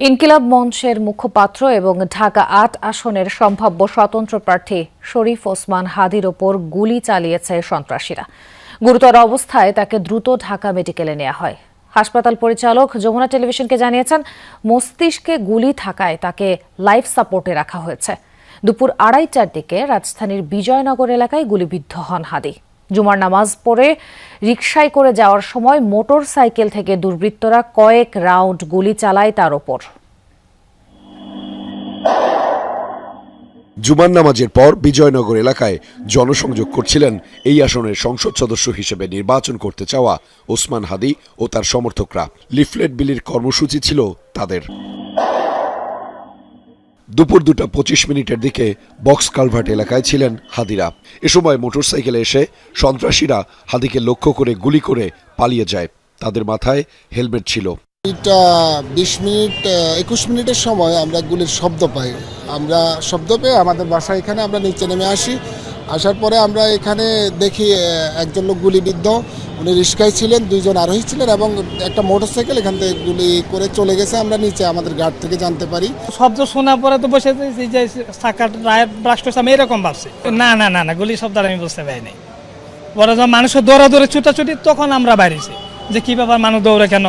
ইনকিলাব মঞ্চের মুখপাত্র এবং ঢাকা ৮ আসনের সম্ভাব্য স্বতন্ত্র প্রার্থী শরীফ ওসমান হাদির ওপর গুলি চালিয়েছে সন্ত্রাসীরা। গুরুতর অবস্থায় তাকে দ্রুত ঢাকা মেডিকেলে নেওয়া হয়। হাসপাতাল পরিচালক যমুনা টেলিভিশনকে জানিয়েছেন, মস্তিষ্কে গুলি থাকায় তাকে লাইফ সাপোর্টে রাখা হয়েছে। দুপুর ২:৩০টার দিকে রাজধানীর বিজয়নগর এলাকায় গুলিবিদ্ধ হন হাদি। জুমার নামাজ পড়ে রিকশায় করে যাওয়ার সময় মোটর সাইকেল থেকে দুর্বৃত্তরা কয়েক রাউন্ড গুলি চালায় তার ওপর। জুমার নামাজের পর বিজয়নগর এলাকায় জনসংযোগ করছিলেন এই আসনের সংসদ সদস্য হিসেবে নির্বাচন করতে চাওয়া ওসমান হাদি ও তার সমর্থকরা। লিফলেট বিলির কর্মসূচি ছিল তাদের। দুপুর ২:২৫ দিকে বক্স কালভার্ট এলাকায় ছিলেন হাদিরা। এ সময় মোটরসাইকেলে এসে সন্ত্রাসীরা হাদিকে লক্ষ্য করে গুলি করে পালিয়ে যায়। তাদের মাথায় হেলমেট ছিল। ২০ মিনিটের সময় আমরা গুলির শব্দ পাই। আমরা শব্দ পেয়ে আমাদের বাসা এখানে আমরা নিচে নেমে আসি। আসার পরে আমরা এখানে দেখি একজন লোক গুলিবিদ্ধ। উনি রিস্কায় ছিলেন, 2 জন আরোহী ছিলেন এবং একটা মোটরসাইকেল এখান থেকে গুলি করে চলে গেছে। আমরা নিচে আমাদের গার্ড থেকে জানতে পারি। শব্দ শোনার পরে তো বসে যে চাকার টায়ার ব্রাস্ট হয়েছে, আমি এরকম ভাবছি। না না না না গুলি শব্দ আমি বুঝতে পারিনি। বড় যখন মানুষের দৌড়াদৌড়ে ছুটাছুটি, তখন আমরা বাইরেছি যে কি ব্যাপার, মানুষ দৌড়ে কেন।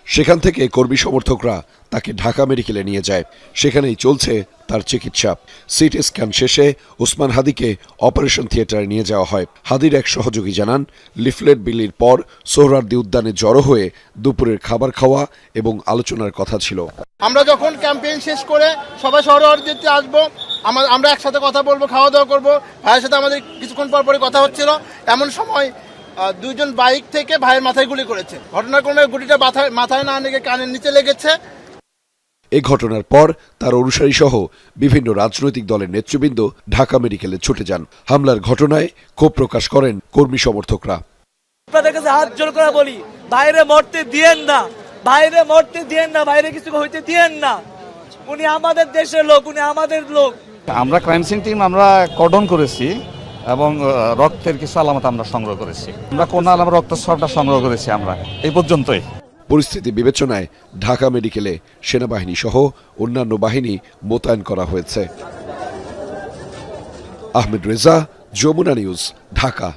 সেখান থেকে কর্মী সমর্থকরা তাকে ঢাকা মেডিকেলে নিয়ে যায়। সেখানেই চলছে তার চিকিৎসা। সিটি স্ক্যান শেষে ওসমান হাদিকে অপারেশন থিয়েটারে নিয়ে যাওয়া হয়। হাদির এক সহযোগী জানান, লিফলেট বিলির পর সোহরাওয়ার্দী উদ্যানে জড়ো হয়ে দুপুরের খাবার খাওয়া এবং আলোচনার কথা ছিল। আমরা যখন ক্যাম্পেইন শেষ করে সবাই সোহরাওয়ার্দীতে আসবো, আমরা একসাথে কথা বলবো, খাওয়া দাওয়া করবো। ভাইয়ের সাথে আমাদের কিছুক্ষণ পরে কথা হচ্ছিল। এমন সময় 2 জন বাইক থেকে ভাইয়ের মাথায় গুলি করেছে। ঘটনাক্রমে গুলিটা মাথায় না লেগে কানের নিচে লেগেছে। এই ঘটনার পর তার অনুসারী সহ বিভিন্ন রাজনৈতিক দলের নেতৃবৃন্দ ঢাকা মেডিকেলে ছুটে যান। হামলার ঘটনায় ক্ষোভ প্রকাশ করেন কর্মী সমর্থকরা। আপনাদের কাছে হাত জোড় করে বলি, বাইরে মরতে দিয়েন না, বাইরে মরতে দিয়েন না, বাইরে কিছু হইতে দিয়েন না। উনি আমাদের দেশের লোক, উনি আমাদের লোক। আমরা ক্রাইম সিন টিম আমরা কর্ডন করেছি এবং রক্তের কিছু আলামত আমরা সংগ্রহ করেছি। আমরা কোন আলামত রক্তস্রাবটা সংগ্রহ করেছি আমরা এই পর্যন্তই। পরিস্থিতি বিবেচনায় ঢাকা মেডিকেলে সেনাবাহিনী সহ অন্যান্য বাহিনী মোতায়েন করা হয়েছে। আহমেদ রেজা, যমুনা নিউজ, ঢাকা।